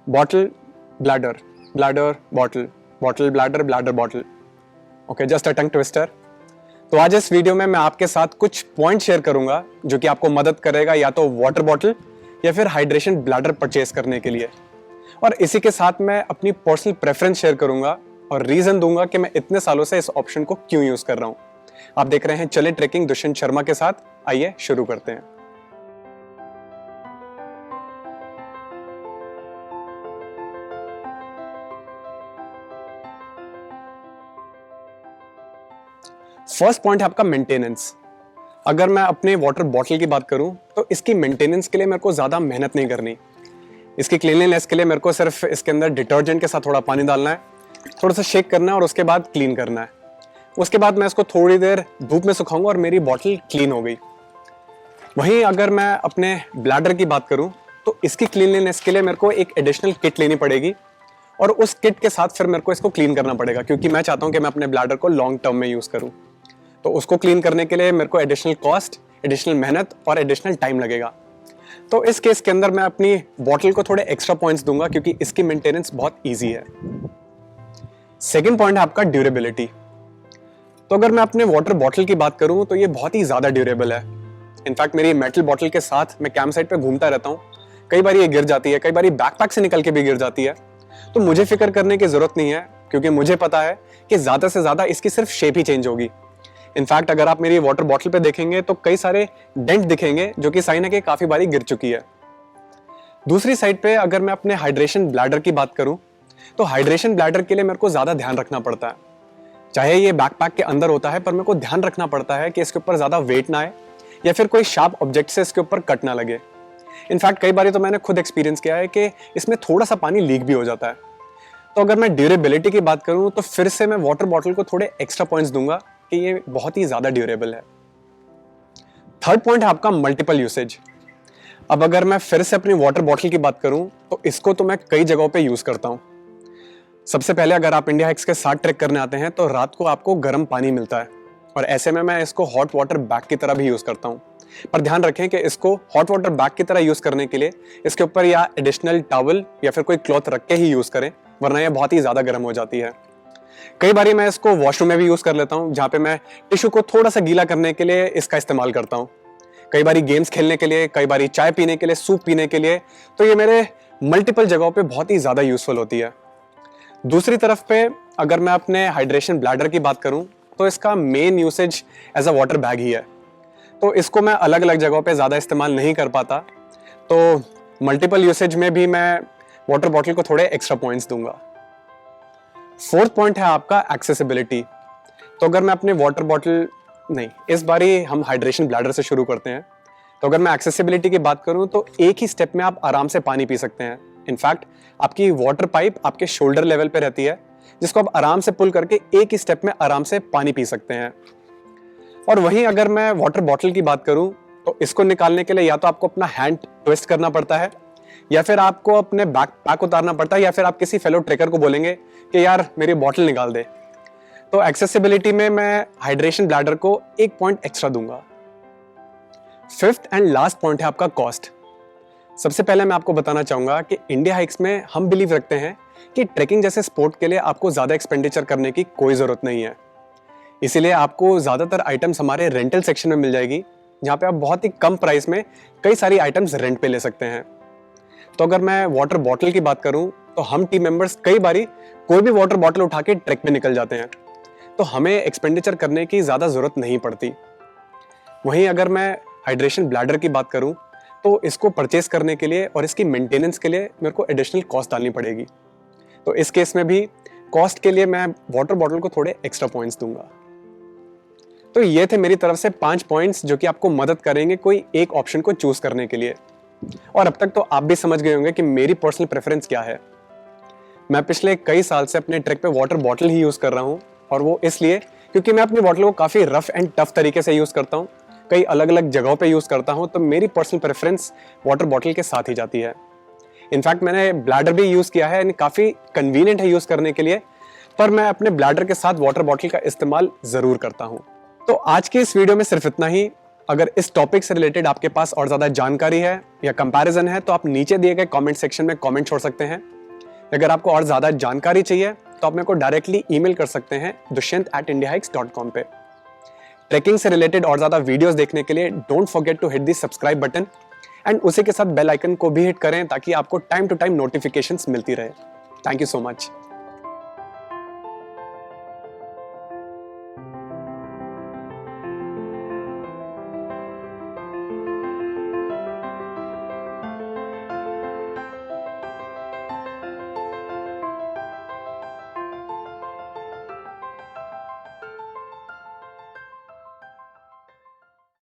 Bottle, bladder, bladder, bottle, bottle, bladder, bladder, bottle. Okay, just a tongue twister. तो आज इस video में मैं आपके साथ कुछ पॉइंट शेयर करूंगा जो कि आपको मदद करेगा या तो वाटर बॉटल या फिर हाइड्रेशन ब्लैडर परचेज करने के लिए। और इसी के साथ मैं अपनी पर्सनल प्रेफरेंस शेयर करूंगा और रीजन दूंगा कि मैं इतने सालों से इस ऑप्शन को क्यों यूज कर रहा हूं। आप देख रहे हैं चले ट्रेकिंग दुष्यंत शर्मा के साथ। आइए शुरू करते हैं। फर्स्ट पॉइंट है आपका मेंटेनेंस। अगर मैं अपने वाटर बॉटल की बात करूं तो इसकी मेंटेनेंस के लिए मेरे को ज्यादा मेहनत नहीं करनी। इसकी क्लीनलीनेस के लिए मेरे को सिर्फ इसके अंदर डिटर्जेंट के साथ थोड़ा पानी डालना है, थोड़ा सा शेक करना है और उसके बाद क्लीन करना है। उसके बाद मैं इसको थोड़ी देर धूप में सुखाऊंगा और मेरी बॉटल क्लीन हो गई। वहीं अगर मैं अपने ब्लैडर की बात करूं तो इसकी क्लीनलीनेस के लिए मेरे को एक एडिशनल किट लेनी पड़ेगी और उस किट के साथ फिर मेरे को इसको क्लीन करना पड़ेगा, क्योंकि मैं चाहता हूं कि मैं अपने ब्लैडर को लॉन्ग टर्म में यूज करूं। तो उसको क्लीन करने के लिए मेरे को एडिशनल कॉस्ट, एडिशनल मेहनत और एडिशनल टाइम लगेगा। तो इस केस के अंदर मैं अपनी बॉटल को थोड़े एक्स्ट्रा पॉइंट्स दूंगा क्योंकि इसकी मेंटेनेंस बहुत इजी है। सेकंड पॉइंट है आपका ड्यूरेबिलिटी। तो अगर मैं अपने वाटर बॉटल की बात करूं तो ये बहुत ही ज्यादा ड्यूरेबल है। इनफैक्ट मेरी मेटल बॉटल के साथ मैं कैंप साइट पे घूमता रहता हूं। कई बार ये गिर जाती है, कई बार बैकपैक से निकल के भी गिर जाती है। तो मुझे फिक्र करने की जरूरत नहीं है क्योंकि मुझे पता है कि ज्यादा से ज्यादा इसकी सिर्फ शेप ही चेंज होगी। इनफैक्ट अगर आप मेरी वाटर बॉटल पे देखेंगे तो कई सारे डेंट दिखेंगे जो कि साइन है कि काफी बारी गिर चुकी है। दूसरी साइड पे अगर मैं अपने हाइड्रेशन ब्लैडर की बात करूं तो हाइड्रेशन ब्लैडर के लिए मेरे को ज्यादा ध्यान रखना पड़ता है। चाहे ये बैकपैक के अंदर होता है पर मेरे को ध्यान रखना पड़ता है कि इसके ऊपर ज्यादा वेट ना आए या फिर कोई शार्प ऑब्जेक्ट से इसके ऊपर कट ना लगे। इनफैक्ट कई बार तो मैंने खुद एक्सपीरियंस किया है कि इसमें थोड़ा सा पानी लीक भी हो जाता है। तो अगर मैं ड्यूरेबिलिटी की बात करूं तो फिर से मैं वाटर बॉटल को थोड़े एक्स्ट्रा पॉइंट्स दूंगा कि ये बहुत ही ज्यादा ड्यूरेबल है। थर्ड पॉइंट है आपका मल्टीपल यूसेज। अब अगर मैं फिर से अपनी वाटर बॉटल की बात करूं तो इसको तो मैं कई जगहों पे यूज करता हूं। सबसे पहले अगर आप इंडिया हाइक्स के साथ ट्रैक करने आते हैं तो रात को आपको गर्म पानी मिलता है और ऐसे में मैं इसको हॉट वाटर बैग की तरह भी यूज करता हूं। पर ध्यान रखें कि इसको हॉट वाटर बैग की तरह यूज करने के लिए इसके ऊपर या एडिशनल टॉवल या फिर कोई क्लॉथ रख के ही यूज करें, वरना यह बहुत ही ज्यादा गर्म हो जाती है। कई बार मैं इसको वॉशरूम में भी यूज कर लेता हूं, जहां पे मैं टिश्यू को थोड़ा सा गीला करने के लिए इसका इस्तेमाल करता हूं। कई बार गेम्स खेलने के लिए, कई बार चाय पीने के लिए, सूप पीने के लिए। तो ये मेरे मल्टीपल जगहों पे बहुत ही ज्यादा यूजफुल होती है। दूसरी तरफ पे अगर मैं अपने हाइड्रेशन ब्लैडर की बात करूं तो इसका main usage as a water bag ही है। तो इसको मैं अलग अलग जगहों पे ज्यादा इस्तेमाल नहीं कर पाता। तो मल्टीपल यूसेज में भी मैं वाटर बॉटल को थोड़े एक्स्ट्रा पॉइंट्स दूंगा। फोर्थ पॉइंट है आपका एक्सेसिबिलिटी। तो अगर मैं अपने वाटर बॉटल इस बारी हम हाइड्रेशन ब्लैडर से शुरू करते हैं। तो अगर मैं एक्सेसिबिलिटी की बात करूं तो एक ही स्टेप में आप आराम से पानी पी सकते हैं। इनफैक्ट आपकी वाटर पाइप आपके शोल्डर लेवल पे रहती है, जिसको आप आराम से पुल करके एक ही स्टेप में आराम से पानी पी सकते हैं। और वहीं अगर मैं वाटर बॉटल की बात करूं तो इसको निकालने के लिए या तो आपको अपना हैंड ट्विस्ट करना पड़ता है या फिर आपको अपने बैक उतारना पड़ता है या फिर आप किसी फेलो ट्रेकर को बोलेंगे कि यार मेरी बॉटल निकाल दे। तो एक्सेसिबिलिटी में मैं हाइड्रेशन ब्लैडर को एक पॉइंट एक्स्ट्रा दूंगा। फिफ्थ एंड लास्ट पॉइंट है आपका कॉस्ट। सबसे पहले मैं आपको बताना चाहूंगा कि इंडिया हाइक्स में हम बिलीव रखते हैं कि ट्रेकिंग जैसे स्पोर्ट के लिए आपको ज्यादा एक्सपेंडिचर करने की कोई जरूरत नहीं है। इसीलिए आपको ज्यादातर आइटम्स हमारे रेंटल सेक्शन में मिल जाएगी, जहां पे आप बहुत ही कम प्राइस में कई सारी आइटम्स रेंट पे ले सकते हैं। तो अगर मैं वाटर बॉटल की बात करूं तो हम टीम मेंबर्स कई बारी कोई भी वाटर बॉटल उठा के ट्रैक पे निकल जाते हैं, तो हमें एक्सपेंडिचर करने की ज्यादा जरूरत नहीं पड़ती। वहीं अगर मैं हाइड्रेशन ब्लैडर की बात करूं तो इसको परचेस करने के लिए और इसकी मेंटेनेंस के लिए मेरे को एडिशनल कॉस्ट डालनी पड़ेगी। तो इस केस में भी कॉस्ट के लिए मैं वाटर बॉटल को थोड़े एक्स्ट्रा पॉइंट्स दूंगा। तो ये थे मेरी तरफ से 5 पॉइंट्स जो कि आपको मदद करेंगे कोई एक ऑप्शन को चूज करने के लिए। और अब तक तो आप भी समझ गए होंगे कि मेरी पर्सनल प्रेफरेंस क्या है। मैं पिछले कई साल से अपने ट्रैक पे वाटर बॉटल ही यूज कर रहा हूँ, और वो इसलिए क्योंकि मैं अपनी बॉटल को काफी रफ एंड टफ तरीके से यूज करता हूँ, कई अलग अलग जगहों पे यूज करता हूँ। तो मेरी पर्सनल प्रेफरेंस वाटर बॉटल के साथ ही जाती है। इनफैक्ट मैंने ब्लैडर भी यूज किया है, काफी कन्वीनियंट है यूज करने के लिए, पर मैं अपने ब्लैडर के साथ वाटर बॉटल का इस्तेमाल जरूर करता हूँ। तो आज की इस वीडियो में सिर्फ इतना ही। अगर इस टॉपिक से रिलेटेड आपके पास और ज्यादा जानकारी है या कंपैरिजन है तो आप नीचे दिए गए कमेंट सेक्शन में कमेंट छोड़ सकते हैं। अगर आपको और ज़्यादा जानकारी चाहिए तो आप मेरे को डायरेक्टली ईमेल कर सकते हैं dushyanth@indiahikes.com पे। ट्रैकिंग से रिलेटेड और ज़्यादा वीडियोस देखने के लिए don't forget to hit the subscribe button and उसी के साथ बेल आइकन को भी हिट करें ताकि आपको टाइम टू टाइम नोटिफिकेशंस मिलती रहे। Thank you so much.